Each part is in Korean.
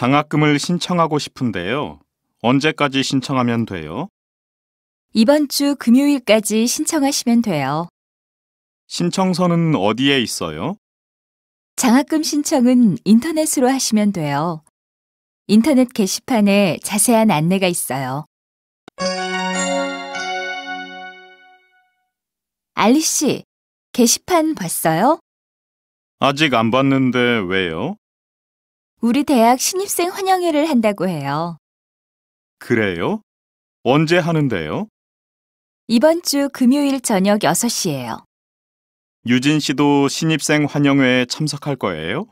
장학금을 신청하고 싶은데요. 언제까지 신청하면 돼요? 이번 주 금요일까지 신청하시면 돼요. 신청서는 어디에 있어요? 장학금 신청은 인터넷으로 하시면 돼요. 인터넷 게시판에 자세한 안내가 있어요. 알리 씨, 게시판 봤어요? 아직 안 봤는데 왜요? 우리 대학 신입생 환영회를 한다고 해요. 그래요? 언제 하는데요? 이번 주 금요일 저녁 6시예요. 유진 씨도 신입생 환영회에 참석할 거예요?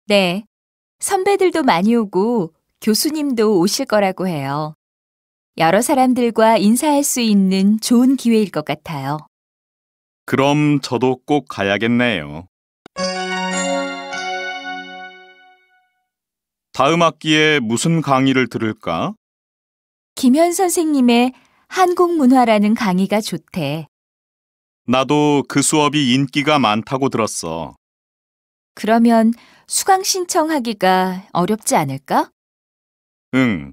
네, 선배들도 많이 오고 교수님도 오실 거라고 해요. 여러 사람들과 인사할 수 있는 좋은 기회일 것 같아요. 그럼 저도 꼭 가야겠네요. 다음 학기에 무슨 강의를 들을까? 김현 선생님의 한국문화라는 강의가 좋대. 나도 그 수업이 인기가 많다고 들었어. 그러면 수강 신청하기가 어렵지 않을까? 응.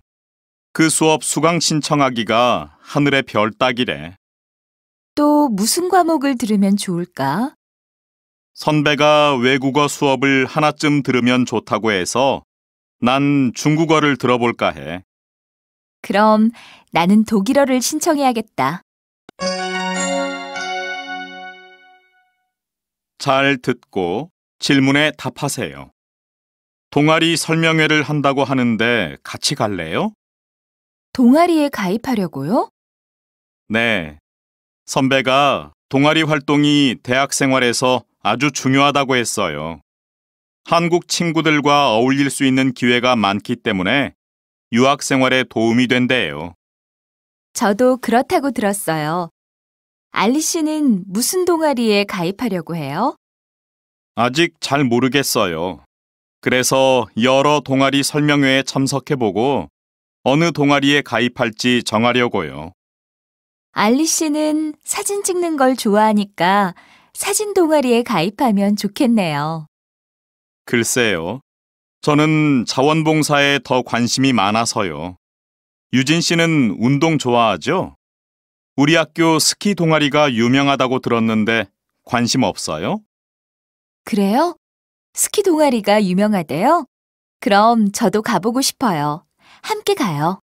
그 수업 수강 신청하기가 하늘의 별 따기래. 또 무슨 과목을 들으면 좋을까? 선배가 외국어 수업을 하나쯤 들으면 좋다고 해서 난 중국어를 들어볼까 해. 그럼 나는 독일어를 신청해야겠다. 잘 듣고 질문에 답하세요. 동아리 설명회를 한다고 하는데 같이 갈래요? 동아리에 가입하려고요? 네. 선배가 동아리 활동이 대학 생활에서 아주 중요하다고 했어요. 한국 친구들과 어울릴 수 있는 기회가 많기 때문에 유학 생활에 도움이 된대요. 저도 그렇다고 들었어요. 알리 씨는 무슨 동아리에 가입하려고 해요? 아직 잘 모르겠어요. 그래서 여러 동아리 설명회에 참석해보고 어느 동아리에 가입할지 정하려고요. 알리 씨는 사진 찍는 걸 좋아하니까 사진 동아리에 가입하면 좋겠네요. 글쎄요. 저는 자원봉사에 더 관심이 많아서요. 유진 씨는 운동 좋아하죠? 우리 학교 스키 동아리가 유명하다고 들었는데 관심 없어요? 그래요? 스키 동아리가 유명하대요? 그럼 저도 가보고 싶어요. 함께 가요.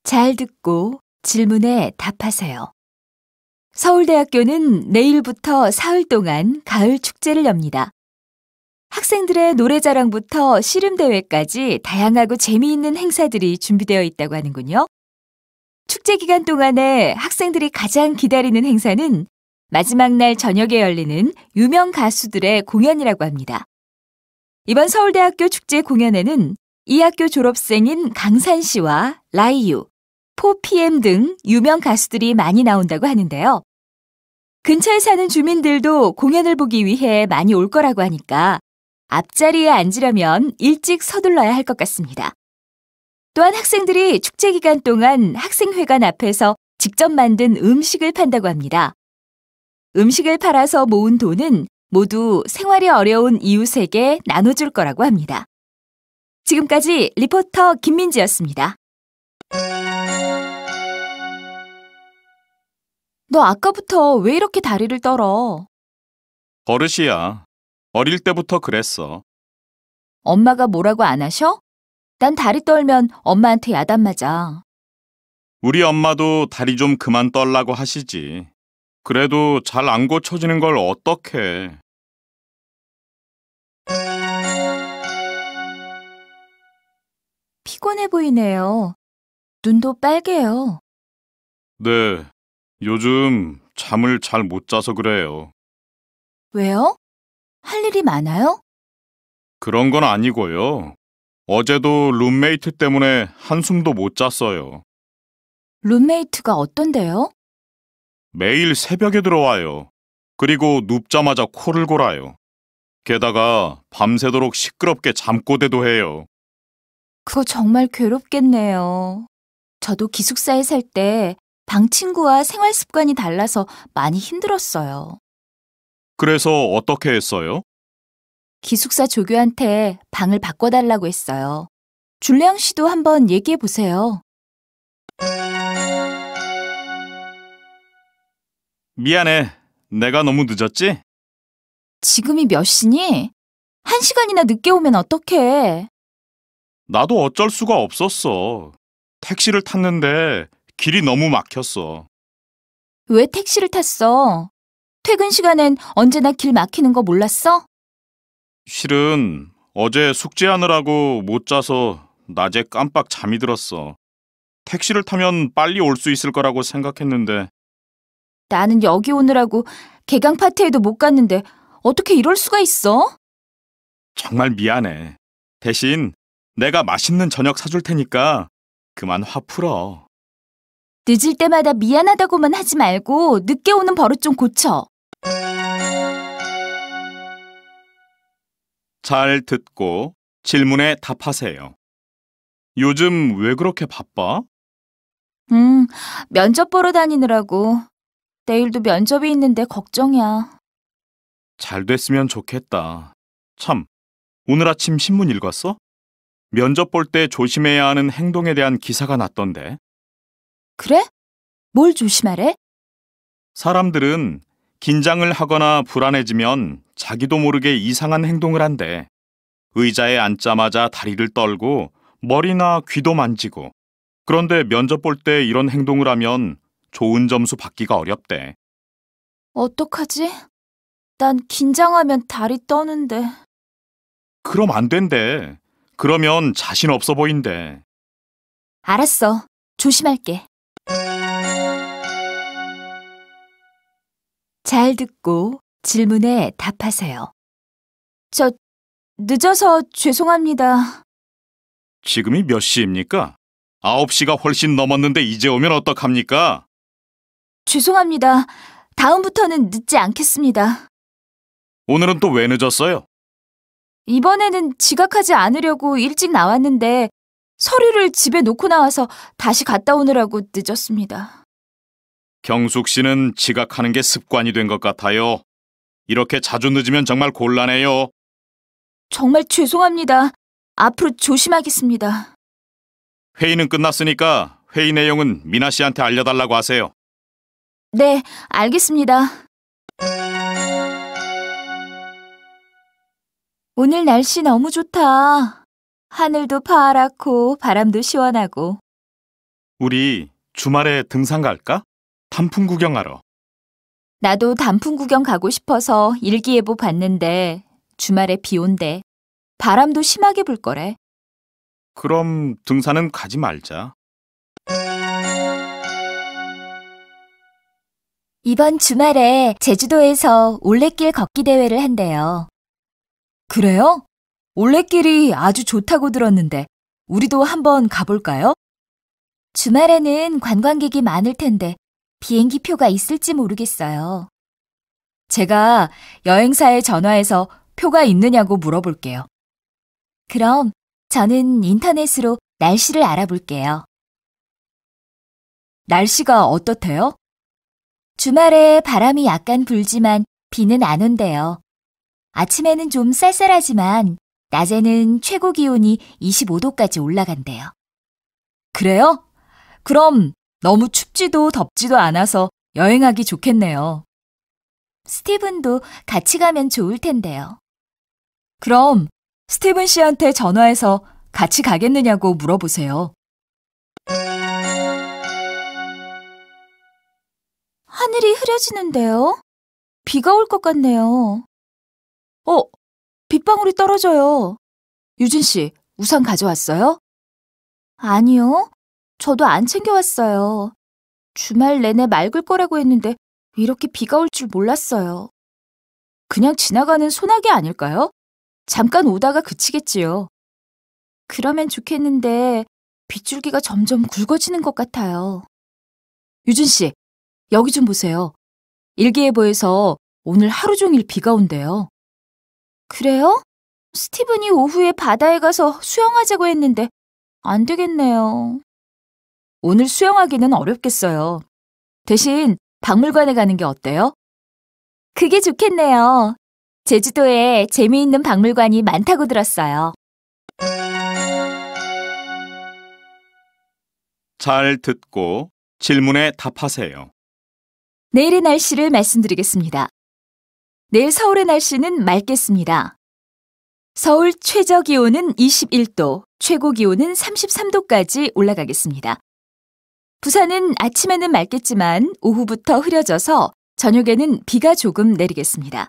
잘 듣고 질문에 답하세요. 서울대학교는 내일부터 사흘 동안 가을 축제를 엽니다. 학생들의 노래자랑부터 씨름대회까지 다양하고 재미있는 행사들이 준비되어 있다고 하는군요. 축제 기간 동안에 학생들이 가장 기다리는 행사는 마지막 날 저녁에 열리는 유명 가수들의 공연이라고 합니다. 이번 서울대학교 축제 공연에는 이 학교 졸업생인 강산 씨와 라이유, 4PM 등 유명 가수들이 많이 나온다고 하는데요. 근처에 사는 주민들도 공연을 보기 위해 많이 올 거라고 하니까 앞자리에 앉으려면 일찍 서둘러야 할 것 같습니다. 또한 학생들이 축제 기간 동안 학생회관 앞에서 직접 만든 음식을 판다고 합니다. 음식을 팔아서 모은 돈은 모두 생활이 어려운 이웃에게 나눠줄 거라고 합니다. 지금까지 리포터 김민지였습니다. 너 아까부터 왜 이렇게 다리를 떨어? 버릇이야. 어릴 때부터 그랬어. 엄마가 뭐라고 안 하셔? 난 다리 떨면 엄마한테 야단 맞아. 우리 엄마도 다리 좀 그만 떨라고 하시지. 그래도 잘 안 고쳐지는 걸 어떡해. 피곤해 보이네요. 눈도 빨개요. 네, 요즘 잠을 잘 못 자서 그래요. 왜요? 할 일이 많아요? 그런 건 아니고요. 어제도 룸메이트 때문에 한숨도 못 잤어요. 룸메이트가 어떤데요? 매일 새벽에 들어와요. 그리고 눕자마자 코를 골아요. 게다가 밤새도록 시끄럽게 잠꼬대도 해요. 그거 정말 괴롭겠네요. 저도 기숙사에 살 때 방 친구와 생활 습관이 달라서 많이 힘들었어요. 그래서 어떻게 했어요? 기숙사 조교한테 방을 바꿔달라고 했어요. 줄리앙 씨도 한번 얘기해 보세요. 미안해. 내가 너무 늦었지? 지금이 몇 시니? 1시간이나 늦게 오면 어떡해? 나도 어쩔 수가 없었어. 택시를 탔는데 길이 너무 막혔어. 왜 택시를 탔어? 퇴근 시간엔 언제나 길 막히는 거 몰랐어? 실은 어제 숙제하느라고 못 자서 낮에 깜빡 잠이 들었어. 택시를 타면 빨리 올 수 있을 거라고 생각했는데. 나는 여기 오느라고 개강 파티에도 못 갔는데 어떻게 이럴 수가 있어? 정말 미안해. 대신 내가 맛있는 저녁 사줄 테니까 그만 화 풀어. 늦을 때마다 미안하다고만 하지 말고 늦게 오는 버릇 좀 고쳐. 잘 듣고 질문에 답하세요. 요즘 왜 그렇게 바빠? 면접 보러 다니느라고. 내일도 면접이 있는데 걱정이야. 잘 됐으면 좋겠다. 참, 오늘 아침 신문 읽었어? 면접 볼 때 조심해야 하는 행동에 대한 기사가 났던데. 그래? 뭘 조심하래? 사람들은 긴장을 하거나 불안해지면 자기도 모르게 이상한 행동을 한대. 의자에 앉자마자 다리를 떨고 머리나 귀도 만지고. 그런데 면접 볼 때 이런 행동을 하면 좋은 점수 받기가 어렵대. 어떡하지? 난 긴장하면 다리 떠는데. 그럼 안 된대. 그러면 자신 없어 보인대. 알았어. 조심할게. 잘 듣고 질문에 답하세요. 저 늦어서 죄송합니다. 지금이 몇 시입니까? 9시가 훨씬 넘었는데 이제 오면 어떡합니까? 죄송합니다. 다음부터는 늦지 않겠습니다. 오늘은 또 왜 늦었어요? 이번에는 지각하지 않으려고 일찍 나왔는데 서류를 집에 놓고 나와서 다시 갔다 오느라고 늦었습니다. 경숙 씨는 지각하는 게 습관이 된 것 같아요. 이렇게 자주 늦으면 정말 곤란해요. 정말 죄송합니다. 앞으로 조심하겠습니다. 회의는 끝났으니까 회의 내용은 미나 씨한테 알려달라고 하세요. 네, 알겠습니다. 오늘 날씨 너무 좋다. 하늘도 파랗고 바람도 시원하고. 우리 주말에 등산 갈까? 단풍 구경하러. 나도 단풍 구경 가고 싶어서 일기예보 봤는데 주말에 비 온대. 바람도 심하게 불 거래. 그럼 등산은 가지 말자. 이번 주말에 제주도에서 올레길 걷기 대회를 한대요. 그래요? 올레길이 아주 좋다고 들었는데 우리도 한번 가볼까요? 주말에는 관광객이 많을 텐데 비행기 표가 있을지 모르겠어요. 제가 여행사에 전화해서 표가 있느냐고 물어볼게요. 그럼 저는 인터넷으로 날씨를 알아볼게요. 날씨가 어떻대요? 주말에 바람이 약간 불지만 비는 안 온대요. 아침에는 좀 쌀쌀하지만 낮에는 최고 기온이 25도까지 올라간대요. 그래요? 그럼 너무 춥지도 덥지도 않아서 여행하기 좋겠네요. 스티븐도 같이 가면 좋을 텐데요. 그럼 스티븐 씨한테 전화해서 같이 가겠느냐고 물어보세요. 하늘이 흐려지는데요? 비가 올 것 같네요. 빗방울이 떨어져요. 유진 씨, 우산 가져왔어요? 아니요. 저도 안 챙겨왔어요. 주말 내내 맑을 거라고 했는데 이렇게 비가 올 줄 몰랐어요. 그냥 지나가는 소나기 아닐까요? 잠깐 오다가 그치겠지요. 그러면 좋겠는데 빗줄기가 점점 굵어지는 것 같아요. 유진 씨, 여기 좀 보세요. 일기예보에서 오늘 하루 종일 비가 온대요. 그래요? 스티븐이 오후에 바다에 가서 수영하자고 했는데 안 되겠네요. 오늘 수영하기는 어렵겠어요. 대신 박물관에 가는 게 어때요? 그게 좋겠네요. 제주도에 재미있는 박물관이 많다고 들었어요. 잘 듣고 질문에 답하세요. 내일의 날씨를 말씀드리겠습니다. 내일 서울의 날씨는 맑겠습니다. 서울 최저 기온은 21도, 최고 기온은 33도까지 올라가겠습니다. 부산은 아침에는 맑겠지만 오후부터 흐려져서 저녁에는 비가 조금 내리겠습니다.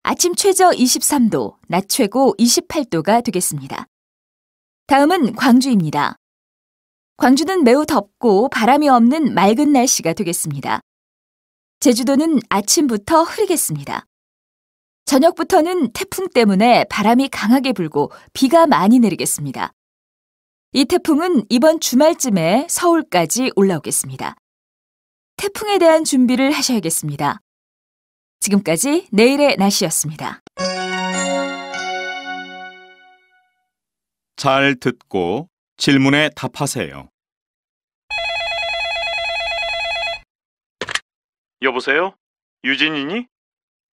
아침 최저 23도, 낮 최고 28도가 되겠습니다. 다음은 광주입니다. 광주는 매우 덥고 바람이 없는 맑은 날씨가 되겠습니다. 제주도는 아침부터 흐리겠습니다. 저녁부터는 태풍 때문에 바람이 강하게 불고 비가 많이 내리겠습니다. 이 태풍은 이번 주말쯤에 서울까지 올라오겠습니다. 태풍에 대한 준비를 하셔야겠습니다. 지금까지 내일의 날씨였습니다. 잘 듣고 질문에 답하세요. 여보세요? 유진이니?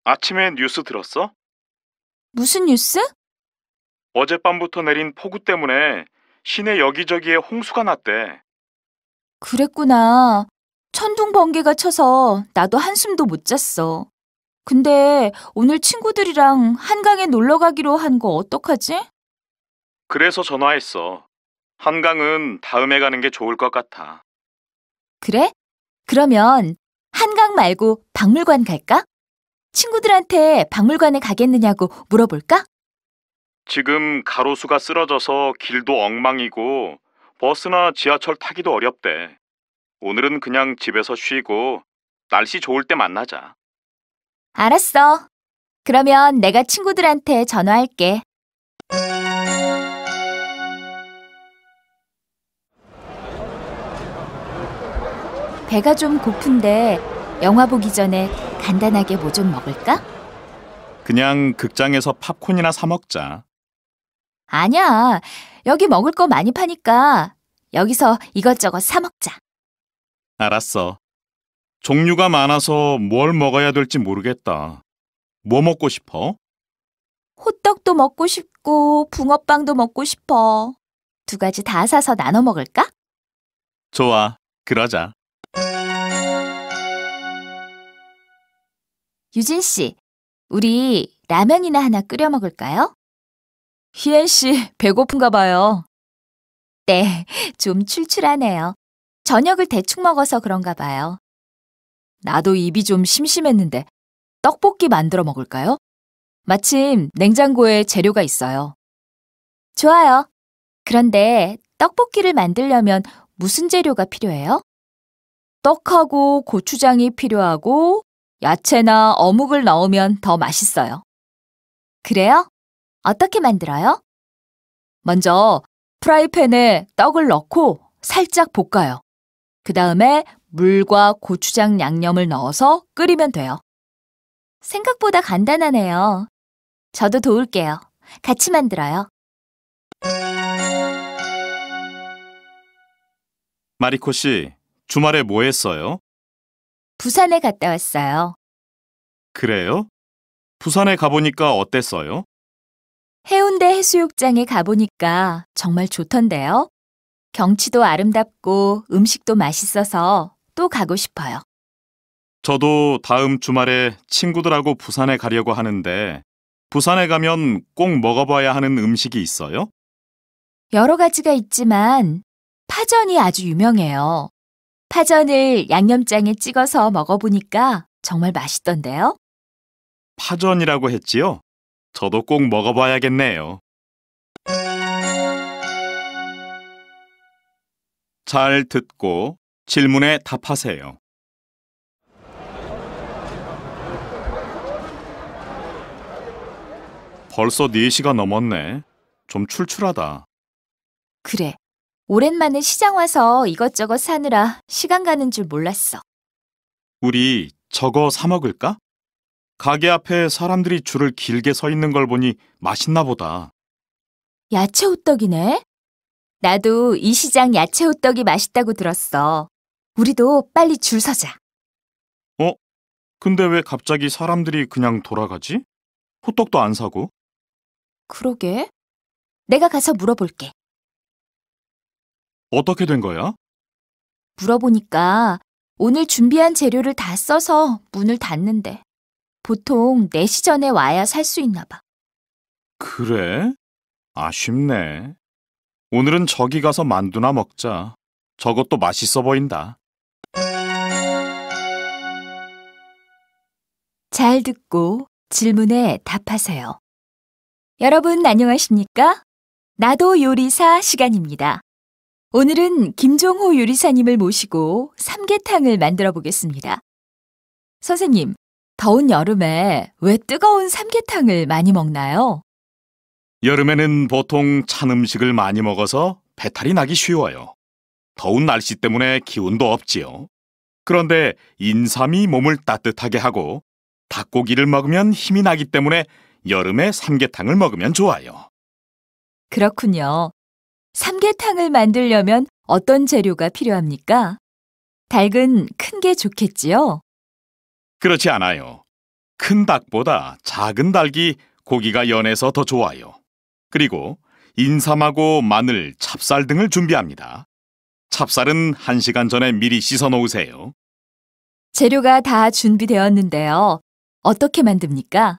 아침에 뉴스 들었어? 무슨 뉴스? 어젯밤부터 내린 폭우 때문에 시내 여기저기에 홍수가 났대. 그랬구나. 천둥 번개가 쳐서 나도 한숨도 못 잤어. 근데 오늘 친구들이랑 한강에 놀러 가기로 한 거 어떡하지? 그래서 전화했어. 한강은 다음에 가는 게 좋을 것 같아. 그래? 그러면 한강 말고 박물관 갈까? 친구들한테 박물관에 가겠느냐고 물어볼까? 지금 가로수가 쓰러져서 길도 엉망이고 버스나 지하철 타기도 어렵대. 오늘은 그냥 집에서 쉬고 날씨 좋을 때 만나자. 알았어. 그러면 내가 친구들한테 전화할게. 배가 좀 고픈데 영화 보기 전에 간단하게 뭐 좀 먹을까? 그냥 극장에서 팝콘이나 사 먹자. 아니야. 여기 먹을 거 많이 파니까 여기서 이것저것 사 먹자. 알았어. 종류가 많아서 뭘 먹어야 될지 모르겠다. 뭐 먹고 싶어? 호떡도 먹고 싶고 붕어빵도 먹고 싶어. 두 가지 다 사서 나눠 먹을까? 좋아, 그러자. 유진 씨, 우리 라면이나 하나 끓여 먹을까요? 희애 씨, 배고픈가 봐요. 네, 좀 출출하네요. 저녁을 대충 먹어서 그런가 봐요. 나도 입이 좀 심심했는데 떡볶이 만들어 먹을까요? 마침 냉장고에 재료가 있어요. 좋아요. 그런데 떡볶이를 만들려면 무슨 재료가 필요해요? 떡하고 고추장이 필요하고 야채나 어묵을 넣으면 더 맛있어요. 그래요? 어떻게 만들어요? 먼저 프라이팬에 떡을 넣고 살짝 볶아요. 그 다음에 물과 고추장 양념을 넣어서 끓이면 돼요. 생각보다 간단하네요. 저도 도울게요. 같이 만들어요. 마리코 씨, 주말에 뭐 했어요? 부산에 갔다 왔어요. 그래요? 부산에 가보니까 어땠어요? 해운대 해수욕장에 가보니까 정말 좋던데요. 경치도 아름답고 음식도 맛있어서 또 가고 싶어요. 저도 다음 주말에 친구들하고 부산에 가려고 하는데 부산에 가면 꼭 먹어봐야 하는 음식이 있어요? 여러 가지가 있지만 파전이 아주 유명해요. 파전을 양념장에 찍어서 먹어보니까 정말 맛있던데요. 파전이라고 했지요? 저도 꼭 먹어봐야겠네요. 잘 듣고 질문에 답하세요. 벌써 4시가 넘었네. 좀 출출하다. 그래. 오랜만에 시장 와서 이것저것 사느라 시간 가는 줄 몰랐어. 우리 저거 사 먹을까? 가게 앞에 사람들이 줄을 길게 서 있는 걸 보니 맛있나 보다. 야채 호떡이네. 나도 이 시장 야채 호떡이 맛있다고 들었어. 우리도 빨리 줄 서자. 근데 왜 갑자기 사람들이 그냥 돌아가지? 호떡도 안 사고? 그러게. 내가 가서 물어볼게. 어떻게 된 거야? 물어보니까 오늘 준비한 재료를 다 써서 문을 닫는데 보통 4시 전에 와야 살 수 있나 봐. 그래? 아쉽네. 오늘은 저기 가서 만두나 먹자. 저것도 맛있어 보인다. 잘 듣고 질문에 답하세요. 여러분 안녕하십니까? 나도 요리사 시간입니다. 오늘은 김종호 요리사님을 모시고 삼계탕을 만들어 보겠습니다. 선생님, 더운 여름에 왜 뜨거운 삼계탕을 많이 먹나요? 여름에는 보통 찬 음식을 많이 먹어서 배탈이 나기 쉬워요. 더운 날씨 때문에 기운도 없지요. 그런데 인삼이 몸을 따뜻하게 하고 닭고기를 먹으면 힘이 나기 때문에 여름에 삼계탕을 먹으면 좋아요. 그렇군요. 삼계탕을 만들려면 어떤 재료가 필요합니까? 닭은 큰 게 좋겠지요? 그렇지 않아요. 큰 닭보다 작은 닭이 고기가 연해서 더 좋아요. 그리고 인삼하고 마늘, 찹쌀 등을 준비합니다. 찹쌀은 1시간 전에 미리 씻어 놓으세요. 재료가 다 준비되었는데요. 어떻게 만듭니까?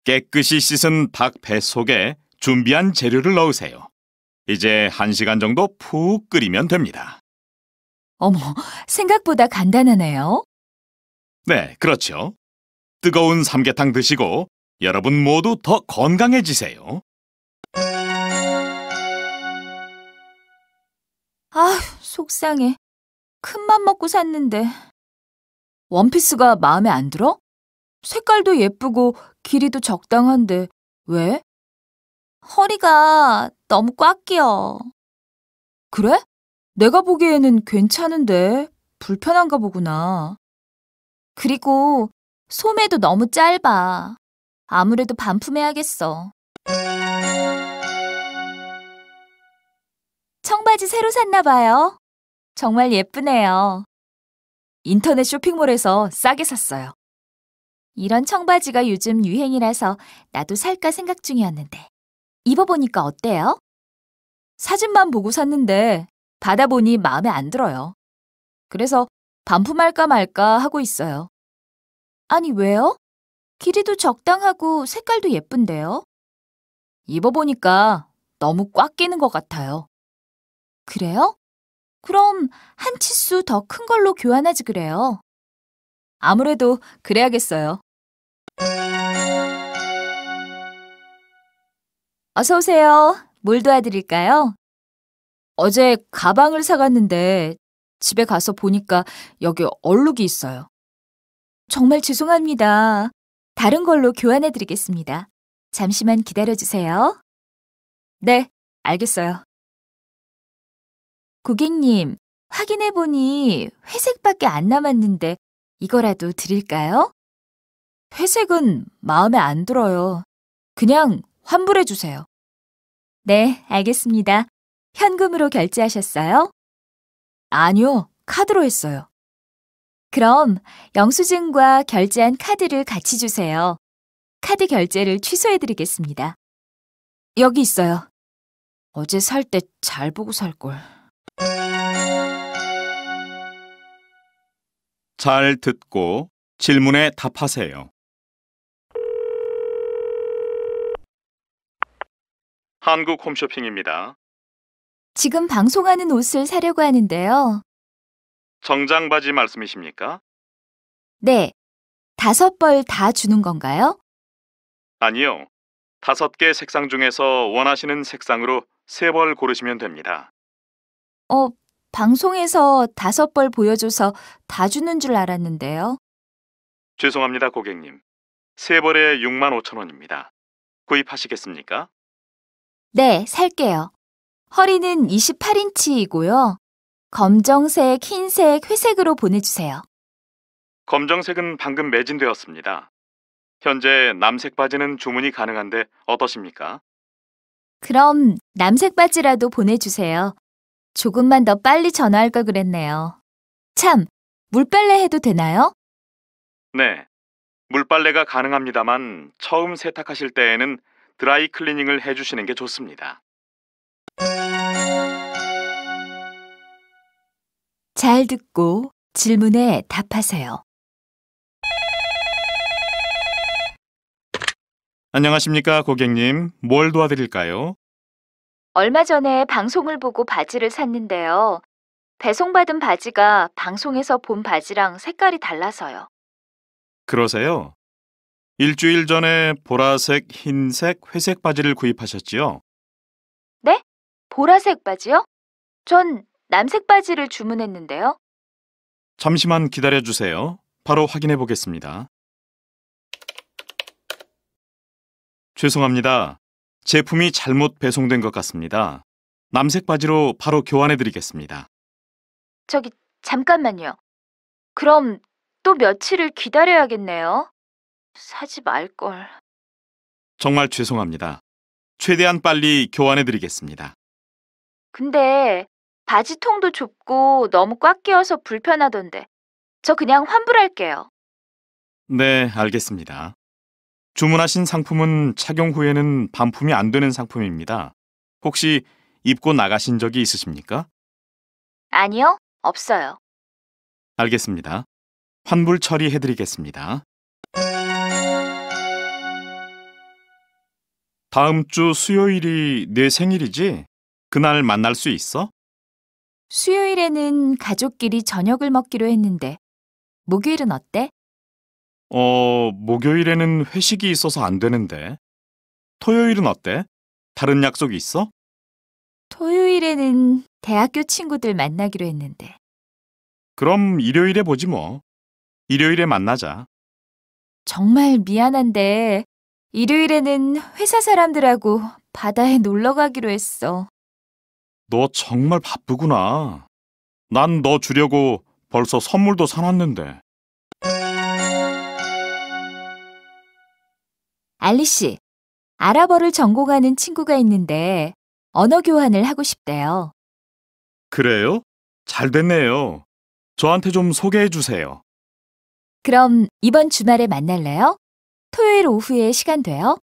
깨끗이 씻은 닭 배 속에 준비한 재료를 넣으세요. 이제 1시간 정도 푹 끓이면 됩니다. 어머, 생각보다 간단하네요. 네, 그렇죠. 뜨거운 삼계탕 드시고 여러분 모두 더 건강해지세요. 아휴, 속상해. 큰맘 먹고 샀는데. 원피스가 마음에 안 들어? 색깔도 예쁘고 길이도 적당한데 왜? 허리가 너무 꽉 끼어. 그래? 내가 보기에는 괜찮은데 불편한가 보구나. 그리고 소매도 너무 짧아. 아무래도 반품해야겠어. 청바지 새로 샀나 봐요. 정말 예쁘네요. 인터넷 쇼핑몰에서 싸게 샀어요. 이런 청바지가 요즘 유행이라서 나도 살까 생각 중이었는데. 입어보니까 어때요? 사진만 보고 샀는데 받아보니 마음에 안 들어요. 그래서 반품할까 말까 하고 있어요. 아니, 왜요? 길이도 적당하고 색깔도 예쁜데요? 입어보니까 너무 꽉 끼는 것 같아요. 그래요? 그럼 한 치수 더 큰 걸로 교환하지 그래요. 아무래도 그래야겠어요. 어서 오세요. 뭘 도와드릴까요? 어제 가방을 사갔는데 집에 가서 보니까 여기 얼룩이 있어요. 정말 죄송합니다. 다른 걸로 교환해드리겠습니다. 잠시만 기다려주세요. 네, 알겠어요. 고객님, 확인해보니 회색밖에 안 남았는데 이거라도 드릴까요? 회색은 마음에 안 들어요. 그냥 환불해주세요. 네, 알겠습니다. 현금으로 결제하셨어요? 아니요, 카드로 했어요. 그럼 영수증과 결제한 카드를 같이 주세요. 카드 결제를 취소해드리겠습니다. 여기 있어요. 어제 살 때 잘 보고 살걸. 잘 듣고 질문에 답하세요. 한국 홈쇼핑입니다. 지금 방송하는 옷을 사려고 하는데요. 정장 바지 말씀이십니까? 네, 5벌 다 주는 건가요? 아니요. 5개 색상 중에서 원하시는 색상으로 3벌 고르시면 됩니다. 방송에서 5벌 보여줘서 다 주는 줄 알았는데요. 죄송합니다, 고객님. 3벌에 65,000원입니다. 구입하시겠습니까? 네, 살게요. 허리는 28인치이고요. 검정색, 흰색, 회색으로 보내주세요. 검정색은 방금 매진되었습니다. 현재 남색 바지는 주문이 가능한데 어떠십니까? 그럼 남색 바지라도 보내주세요. 조금만 더 빨리 전화할 걸 그랬네요. 참, 물빨래 해도 되나요? 네. 물빨래가 가능합니다만 처음 세탁하실 때에는 드라이 클리닝을 해주시는 게 좋습니다. 잘 듣고 질문에 답하세요. 안녕하십니까, 고객님. 뭘 도와드릴까요? 얼마 전에 방송을 보고 바지를 샀는데요. 배송받은 바지가 방송에서 본 바지랑 색깔이 달라서요. 그러세요? 일주일 전에 보라색, 흰색, 회색 바지를 구입하셨지요? 네? 보라색 바지요? 전 남색 바지를 주문했는데요. 잠시만 기다려주세요. 바로 확인해 보겠습니다. 죄송합니다. 제품이 잘못 배송된 것 같습니다. 남색 바지로 바로 교환해 드리겠습니다. 저기, 잠깐만요. 그럼 또 며칠을 기다려야겠네요. 사지 말걸. 정말 죄송합니다. 최대한 빨리 교환해 드리겠습니다. 근데 바지 통도 좁고 너무 꽉 끼어서 불편하던데. 저 그냥 환불할게요. 네, 알겠습니다. 주문하신 상품은 착용 후에는 반품이 안 되는 상품입니다. 혹시 입고 나가신 적이 있으십니까? 아니요, 없어요. 알겠습니다. 환불 처리해 드리겠습니다. 다음 주 수요일이 내 생일이지? 그날 만날 수 있어? 수요일에는 가족끼리 저녁을 먹기로 했는데, 목요일은 어때? 목요일에는 회식이 있어서 안 되는데. 토요일은 어때? 다른 약속이 있어? 토요일에는 대학교 친구들 만나기로 했는데. 그럼 일요일에 보지 뭐. 일요일에 만나자. 정말 미안한데, 일요일에는 회사 사람들하고 바다에 놀러 가기로 했어. 너 정말 바쁘구나. 난 너 주려고 벌써 선물도 사놨는데. 알리 씨, 아랍어를 전공하는 친구가 있는데 언어 교환을 하고 싶대요. 그래요? 잘 됐네요. 저한테 좀 소개해 주세요. 그럼 이번 주말에 만날래요? 토요일 오후에 시간 돼요?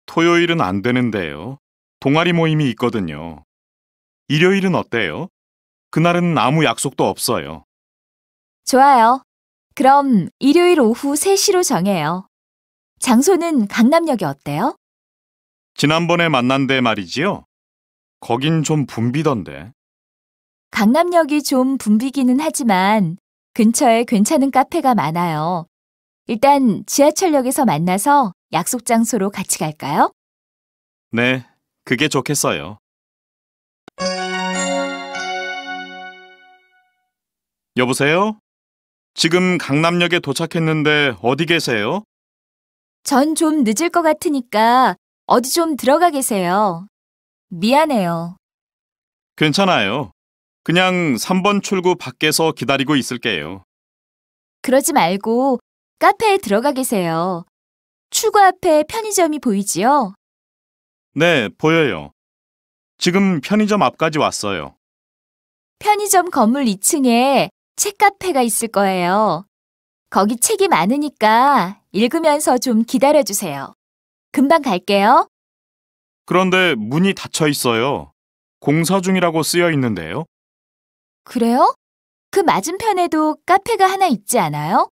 토요일은 안 되는데요. 동아리 모임이 있거든요. 일요일은 어때요? 그날은 아무 약속도 없어요. 좋아요. 그럼 일요일 오후 3시로 정해요. 장소는 강남역이 어때요? 지난번에 만난 데 말이지요? 거긴 좀 붐비던데. 강남역이 좀 붐비기는 하지만 근처에 괜찮은 카페가 많아요. 일단 지하철역에서 만나서 약속 장소로 같이 갈까요? 네, 그게 좋겠어요. 여보세요? 지금 강남역에 도착했는데 어디 계세요? 전 좀 늦을 것 같으니까 어디 좀 들어가 계세요. 미안해요. 괜찮아요. 그냥 3번 출구 밖에서 기다리고 있을게요. 그러지 말고 카페에 들어가 계세요. 출구 앞에 편의점이 보이지요? 네, 보여요. 지금 편의점 앞까지 왔어요. 편의점 건물 2층에 책 카페가 있을 거예요. 거기 책이 많으니까 읽으면서 좀 기다려주세요. 금방 갈게요. 그런데 문이 닫혀 있어요. 공사 중이라고 쓰여 있는데요. 그래요? 그 맞은편에도 카페가 하나 있지 않아요?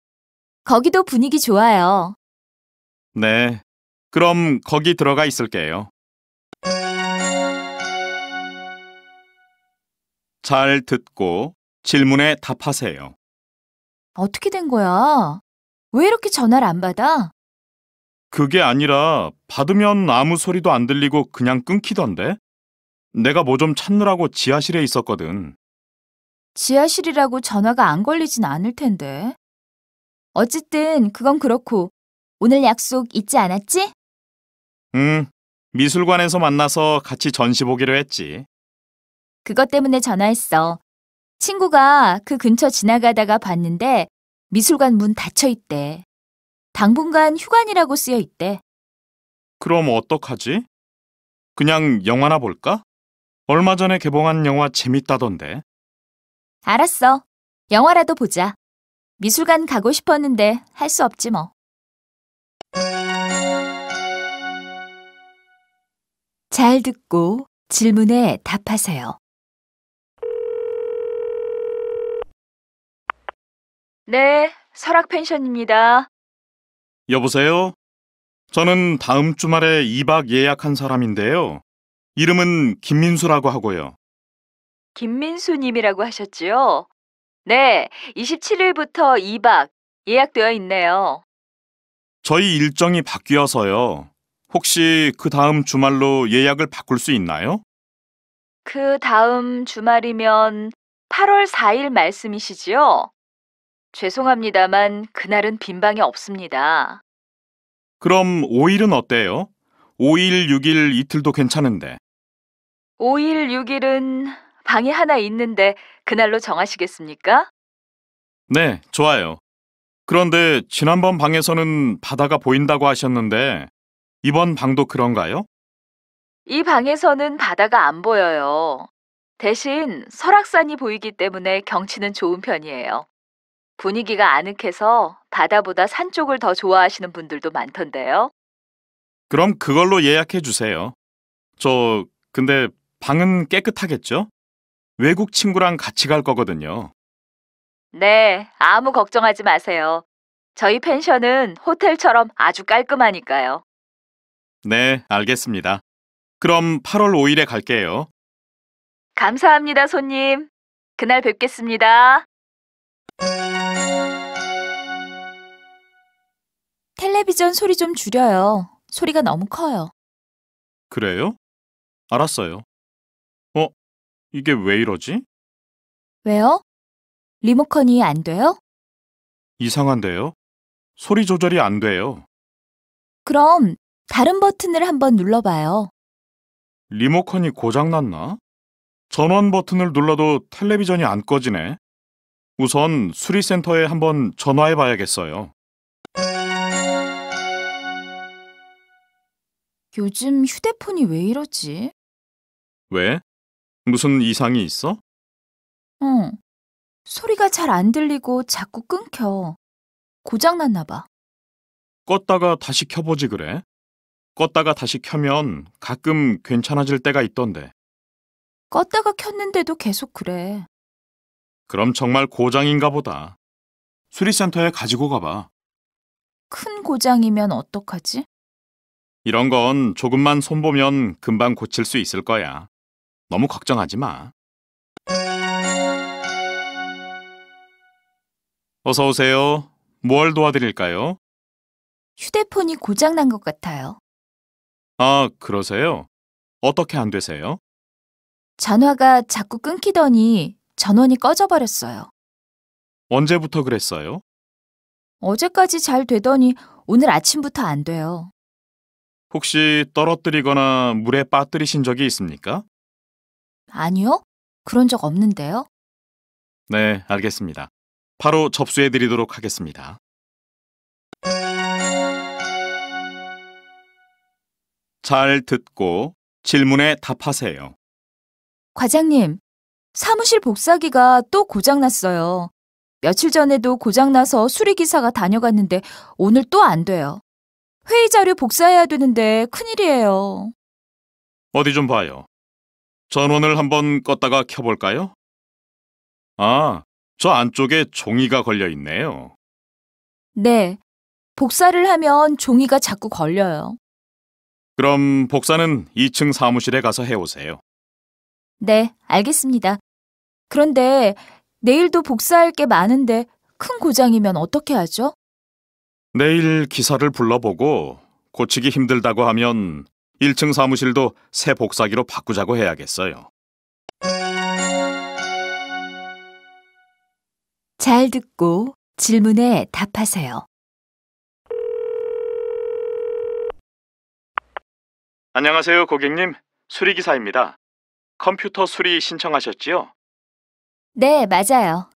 거기도 분위기 좋아요. 네, 그럼 거기 들어가 있을게요. 잘 듣고 질문에 답하세요. 어떻게 된 거야? 왜 이렇게 전화를 안 받아? 그게 아니라 받으면 아무 소리도 안 들리고 그냥 끊기던데? 내가 뭐 좀 찾느라고 지하실에 있었거든. 지하실이라고 전화가 안 걸리진 않을 텐데. 어쨌든 그건 그렇고 오늘 약속 잊지 않았지? 미술관에서 만나서 같이 전시 보기로 했지. 그것 때문에 전화했어. 친구가 그 근처 지나가다가 봤는데 미술관 문 닫혀 있대. 당분간 휴관이라고 쓰여 있대. 그럼 어떡하지? 그냥 영화나 볼까? 얼마 전에 개봉한 영화 재밌다던데. 알았어. 영화라도 보자. 미술관 가고 싶었는데 할 수 없지 뭐. 잘 듣고 질문에 답하세요. 네, 설악 펜션입니다. 여보세요? 저는 다음 주말에 2박 예약한 사람인데요. 이름은 김민수라고 하고요. 김민수 님이라고 하셨지요? 네, 27일부터 2박 예약되어 있네요. 저희 일정이 바뀌어서요. 혹시 그 다음 주말로 예약을 바꿀 수 있나요? 그 다음 주말이면 8월 4일 말씀이시지요? 죄송합니다만 그날은 빈 방이 없습니다. 그럼 5일은 어때요? 5일, 6일 이틀도 괜찮은데. 5일, 6일은 방이 하나 있는데 그날로 정하시겠습니까? 네, 좋아요. 그런데 지난번 방에서는 바다가 보인다고 하셨는데 이번 방도 그런가요? 이 방에서는 바다가 안 보여요. 대신 설악산이 보이기 때문에 경치는 좋은 편이에요. 분위기가 아늑해서 바다보다 산 쪽을 더 좋아하시는 분들도 많던데요. 그럼 그걸로 예약해 주세요. 근데 방은 깨끗하겠죠? 외국 친구랑 같이 갈 거거든요. 네, 아무 걱정하지 마세요. 저희 펜션은 호텔처럼 아주 깔끔하니까요. 네, 알겠습니다. 그럼 8월 5일에 갈게요. 감사합니다, 손님. 그날 뵙겠습니다. 텔레비전 소리 좀 줄여요. 소리가 너무 커요. 그래요? 알았어요. 어, 이게 왜 이러지? 왜요? 리모컨이 안 돼요? 이상한데요? 소리 조절이 안 돼요. 그럼 다른 버튼을 한번 눌러봐요. 리모컨이 고장났나? 전원 버튼을 눌러도 텔레비전이 안 꺼지네. 우선 수리센터에 한번 전화해 봐야겠어요. 요즘 휴대폰이 왜 이러지? 왜? 무슨 이상이 있어? 응. 소리가 잘 안 들리고 자꾸 끊겨. 고장났나 봐. 껐다가 다시 켜보지 그래? 껐다가 다시 켜면 가끔 괜찮아질 때가 있던데. 껐다가 켰는데도 계속 그래. 그럼 정말 고장인가 보다. 수리센터에 가지고 가봐. 큰 고장이면 어떡하지? 이런 건 조금만 손보면 금방 고칠 수 있을 거야. 너무 걱정하지 마. 어서 오세요. 뭘 도와드릴까요? 휴대폰이 고장난 것 같아요. 아, 그러세요? 어떻게 안 되세요? 전화가 자꾸 끊기더니 전원이 꺼져버렸어요. 언제부터 그랬어요? 어제까지 잘 되더니 오늘 아침부터 안 돼요. 혹시 떨어뜨리거나 물에 빠뜨리신 적이 있습니까? 아니요? 그런 적 없는데요. 네, 알겠습니다. 바로 접수해 드리도록 하겠습니다. 잘 듣고 질문에 답하세요. 과장님, 사무실 복사기가 또 고장났어요. 며칠 전에도 고장나서 수리기사가 다녀갔는데 오늘 또 안 돼요. 회의 자료 복사해야 되는데 큰일이에요. 어디 좀 봐요. 전원을 한번 껐다가 켜볼까요? 아, 저 안쪽에 종이가 걸려 있네요. 네, 복사를 하면 종이가 자꾸 걸려요. 그럼 복사는 2층 사무실에 가서 해오세요. 네, 알겠습니다. 그런데 내일도 복사할 게 많은데 큰 고장이면 어떻게 하죠? 내일 기사를 불러보고 고치기 힘들다고 하면 1층 사무실도 새 복사기로 바꾸자고 해야겠어요. 잘 듣고 질문에 답하세요. 안녕하세요, 고객님. 수리기사입니다. 컴퓨터 수리 신청하셨지요? 네, 맞아요.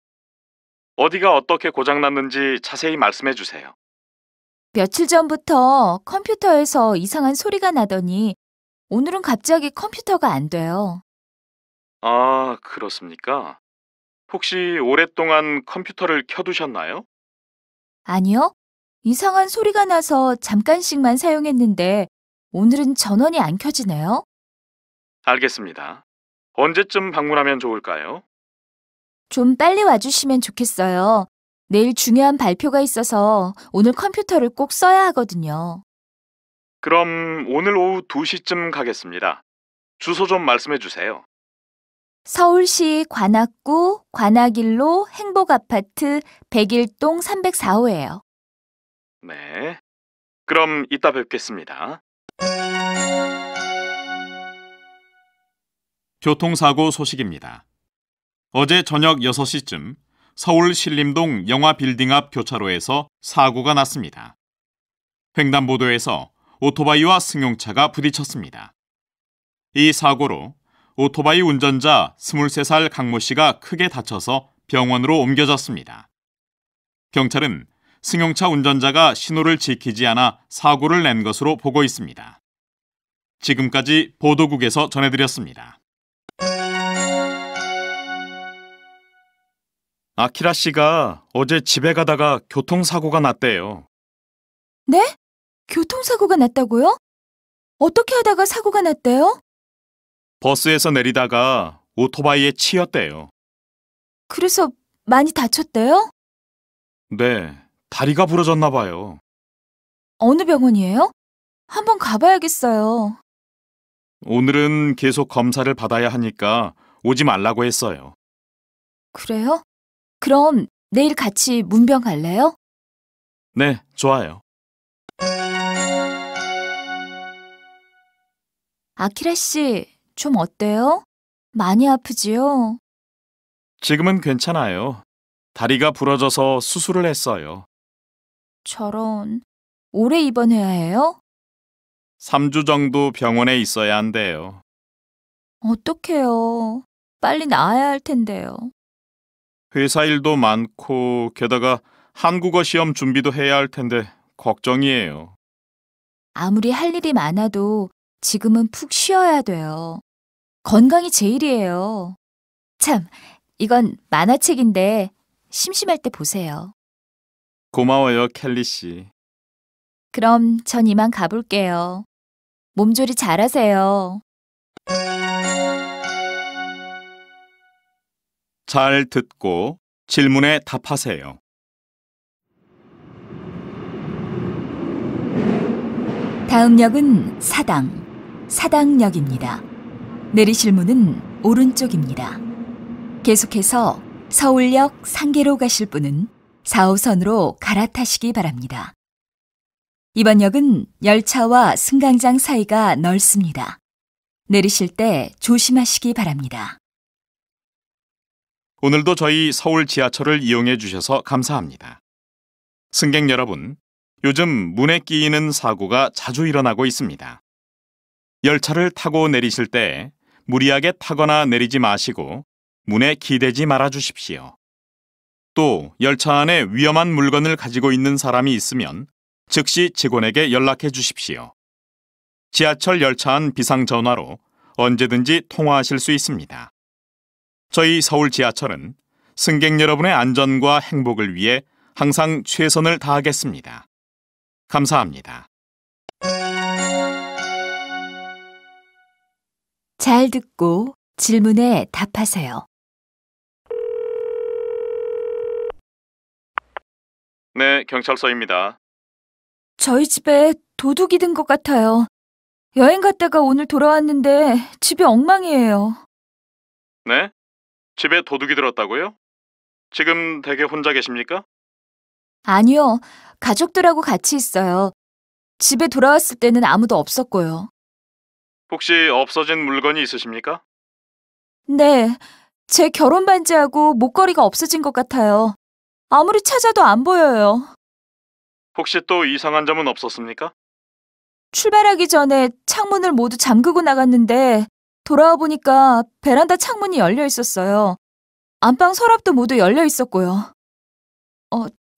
어디가 어떻게 고장났는지 자세히 말씀해 주세요. 며칠 전부터 컴퓨터에서 이상한 소리가 나더니 오늘은 갑자기 컴퓨터가 안 돼요. 아, 그렇습니까? 혹시 오랫동안 컴퓨터를 켜두셨나요? 아니요? 이상한 소리가 나서 잠깐씩만 사용했는데 오늘은 전원이 안 켜지네요. 알겠습니다. 언제쯤 방문하면 좋을까요? 좀 빨리 와주시면 좋겠어요. 내일 중요한 발표가 있어서 오늘 컴퓨터를 꼭 써야 하거든요. 그럼 오늘 오후 2시쯤 가겠습니다. 주소 좀 말씀해 주세요. 서울시 관악구 관악일로 행복아파트 101동 304호예요. 네. 그럼 이따 뵙겠습니다. 교통사고 소식입니다. 어제 저녁 6시쯤 서울 신림동 영화빌딩 앞 교차로에서 사고가 났습니다. 횡단보도에서 오토바이와 승용차가 부딪혔습니다. 이 사고로 오토바이 운전자 23살 강모 씨가 크게 다쳐서 병원으로 옮겨졌습니다. 경찰은 승용차 운전자가 신호를 지키지 않아 사고를 낸 것으로 보고 있습니다. 지금까지 보도국에서 전해드렸습니다. 아키라 씨가 어제 집에 가다가 교통사고가 났대요. 네? 교통사고가 났다고요? 어떻게 하다가 사고가 났대요? 버스에서 내리다가 오토바이에 치였대요. 그래서 많이 다쳤대요? 네, 다리가 부러졌나 봐요. 어느 병원이에요? 한번 가봐야겠어요. 오늘은 계속 검사를 받아야 하니까 오지 말라고 했어요. 그래요? 그럼 내일 같이 문병 갈래요? 네, 좋아요. 아키라 씨, 좀 어때요? 많이 아프지요? 지금은 괜찮아요. 다리가 부러져서 수술을 했어요. 저런, 오래 입원해야 해요? 3주 정도 병원에 있어야 한대요. 어떡해요. 빨리 나아야 할 텐데요. 회사 일도 많고 게다가 한국어 시험 준비도 해야 할 텐데 걱정이에요. 아무리 할 일이 많아도 지금은 푹 쉬어야 돼요. 건강이 제일이에요. 참, 이건 만화책인데 심심할 때 보세요. 고마워요, 켈리 씨. 그럼 전 이만 가볼게요. 몸조리 잘하세요. 잘 듣고 질문에 답하세요. 다음 역은 사당역입니다. 내리실 문은 오른쪽입니다. 계속해서 서울역 상계로 가실 분은 4호선으로 갈아타시기 바랍니다. 이번 역은 열차와 승강장 사이가 넓습니다. 내리실 때 조심하시기 바랍니다. 오늘도 저희 서울 지하철을 이용해 주셔서 감사합니다. 승객 여러분, 요즘 문에 끼이는 사고가 자주 일어나고 있습니다. 열차를 타고 내리실 때 무리하게 타거나 내리지 마시고 문에 기대지 말아 주십시오. 또 열차 안에 위험한 물건을 가지고 있는 사람이 있으면 즉시 직원에게 연락해 주십시오. 지하철 열차 안 비상전화로 언제든지 통화하실 수 있습니다. 저희 서울 지하철은 승객 여러분의 안전과 행복을 위해 항상 최선을 다하겠습니다. 감사합니다. 잘 듣고 질문에 답하세요. 네, 경찰서입니다. 저희 집에 도둑이 든 것 같아요. 여행 갔다가 오늘 돌아왔는데 집이 엉망이에요. 네? 집에 도둑이 들었다고요? 지금 댁에 혼자 계십니까? 아니요, 가족들하고 같이 있어요. 집에 돌아왔을 때는 아무도 없었고요. 혹시 없어진 물건이 있으십니까? 네, 제 결혼 반지하고 목걸이가 없어진 것 같아요. 아무리 찾아도 안 보여요. 혹시 또 이상한 점은 없었습니까? 출발하기 전에 창문을 모두 잠그고 나갔는데 돌아와 보니까 베란다 창문이 열려 있었어요. 안방 서랍도 모두 열려 있었고요.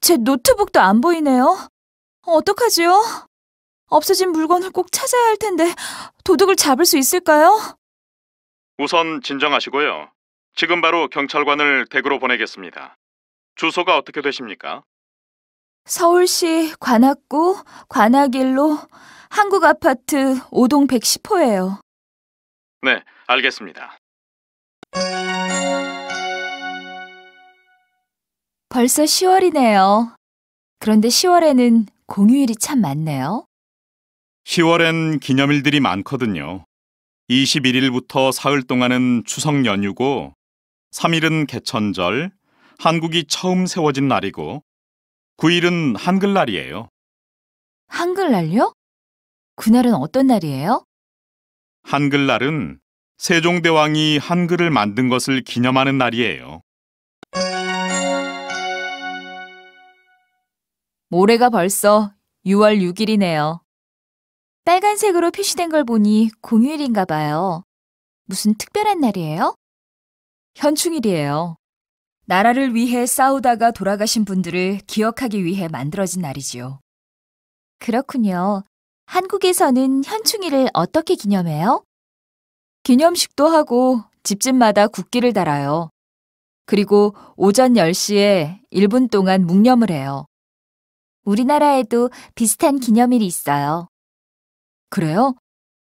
제 노트북도 안 보이네요. 어떡하지요? 없어진 물건을 꼭 찾아야 할 텐데 도둑을 잡을 수 있을까요? 우선 진정하시고요. 지금 바로 경찰관을 댁으로 보내겠습니다. 주소가 어떻게 되십니까? 서울시 관악구 관악일로 한국 아파트 5동 110호예요. 네, 알겠습니다. 벌써 10월이네요. 그런데 10월에는 공휴일이 참 많네요. 10월엔 기념일들이 많거든요. 21일부터 사흘 동안은 추석 연휴고 3일은 개천절, 한국이 처음 세워진 날이고 9일은 한글날이에요. 한글날요? 그날은 어떤 날이에요? 한글날은 세종대왕이 한글을 만든 것을 기념하는 날이에요. 모레가 벌써 6월 6일이네요. 빨간색으로 표시된 걸 보니 공휴일인가 봐요. 무슨 특별한 날이에요? 현충일이에요. 나라를 위해 싸우다가 돌아가신 분들을 기억하기 위해 만들어진 날이지요. 그렇군요. 한국에서는 현충일을 어떻게 기념해요? 기념식도 하고 집집마다 국기를 달아요. 그리고 오전 10시에 1분 동안 묵념을 해요. 우리나라에도 비슷한 기념일이 있어요. 그래요?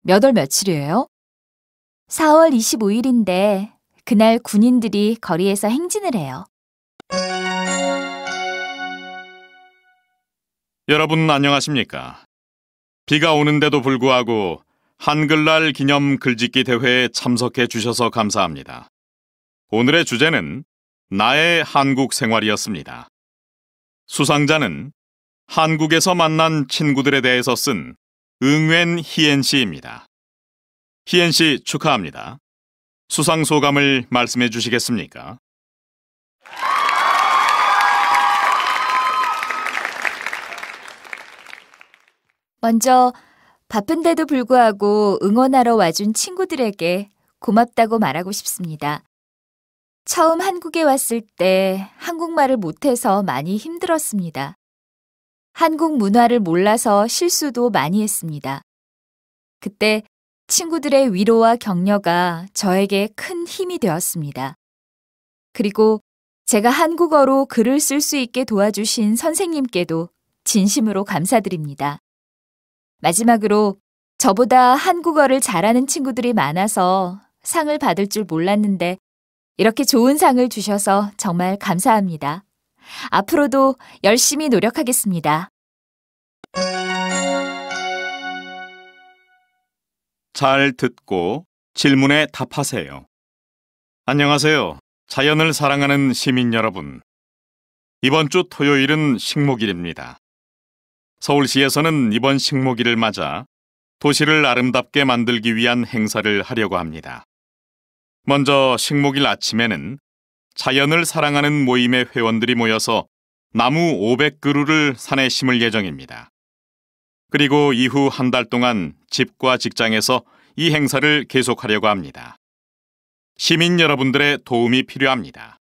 몇 월 며칠이에요? 4월 25일인데 그날 군인들이 거리에서 행진을 해요. 여러분 안녕하십니까? 비가 오는데도 불구하고 한글날 기념 글짓기 대회에 참석해 주셔서 감사합니다. 오늘의 주제는 나의 한국 생활이었습니다. 수상자는 한국에서 만난 친구들에 대해서 쓴 응웬 희엔 씨입니다. 희엔 씨 축하합니다. 수상 소감을 말씀해 주시겠습니까? 먼저 바쁜데도 불구하고 응원하러 와준 친구들에게 고맙다고 말하고 싶습니다. 처음 한국에 왔을 때 한국말을 못해서 많이 힘들었습니다. 한국 문화를 몰라서 실수도 많이 했습니다. 그때 친구들의 위로와 격려가 저에게 큰 힘이 되었습니다. 그리고 제가 한국어로 글을 쓸 수 있게 도와주신 선생님께도 진심으로 감사드립니다. 마지막으로 저보다 한국어를 잘하는 친구들이 많아서 상을 받을 줄 몰랐는데 이렇게 좋은 상을 주셔서 정말 감사합니다. 앞으로도 열심히 노력하겠습니다. 잘 듣고 질문에 답하세요. 안녕하세요. 자연을 사랑하는 시민 여러분. 이번 주 토요일은 식목일입니다. 서울시에서는 이번 식목일을 맞아 도시를 아름답게 만들기 위한 행사를 하려고 합니다. 먼저 식목일 아침에는 자연을 사랑하는 모임의 회원들이 모여서 나무 500그루를 산에 심을 예정입니다. 그리고 이후 한 달 동안 집과 직장에서 이 행사를 계속하려고 합니다. 시민 여러분들의 도움이 필요합니다.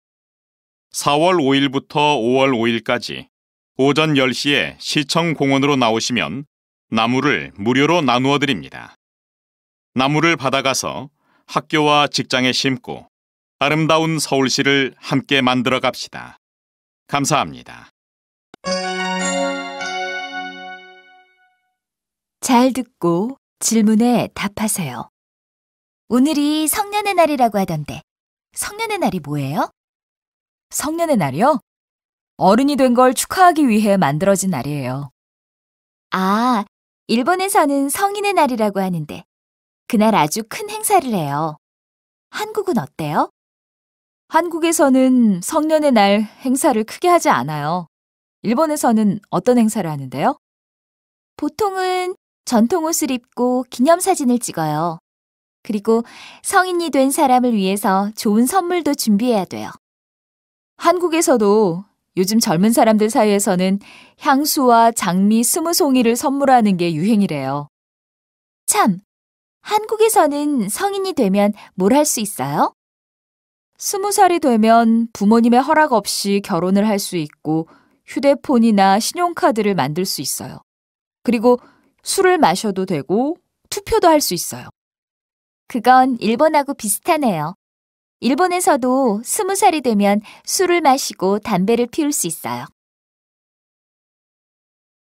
4월 5일부터 5월 5일까지 오전 10시에 시청 공원으로 나오시면 나무를 무료로 나누어 드립니다. 나무를 받아가서 학교와 직장에 심고 아름다운 서울시를 함께 만들어 갑시다. 감사합니다. 잘 듣고 질문에 답하세요. 오늘이 성년의 날이라고 하던데 성년의 날이 뭐예요? 성년의 날이요? 어른이 된 걸 축하하기 위해 만들어진 날이에요. 아, 일본에서는 성인의 날이라고 하는데 그날 아주 큰 행사를 해요. 한국은 어때요? 한국에서는 성년의 날 행사를 크게 하지 않아요. 일본에서는 어떤 행사를 하는데요? 보통은 전통 옷을 입고 기념사진을 찍어요. 그리고 성인이 된 사람을 위해서 좋은 선물도 준비해야 돼요. 한국에서도 요즘 젊은 사람들 사이에서는 향수와 장미 20송이를 선물하는 게 유행이래요. 참, 한국에서는 성인이 되면 뭘 할 수 있어요? 20살이 되면 부모님의 허락 없이 결혼을 할 수 있고 휴대폰이나 신용카드를 만들 수 있어요. 그리고 술을 마셔도 되고 투표도 할 수 있어요. 그건 일본하고 비슷하네요. 일본에서도 20살이 되면 술을 마시고 담배를 피울 수 있어요.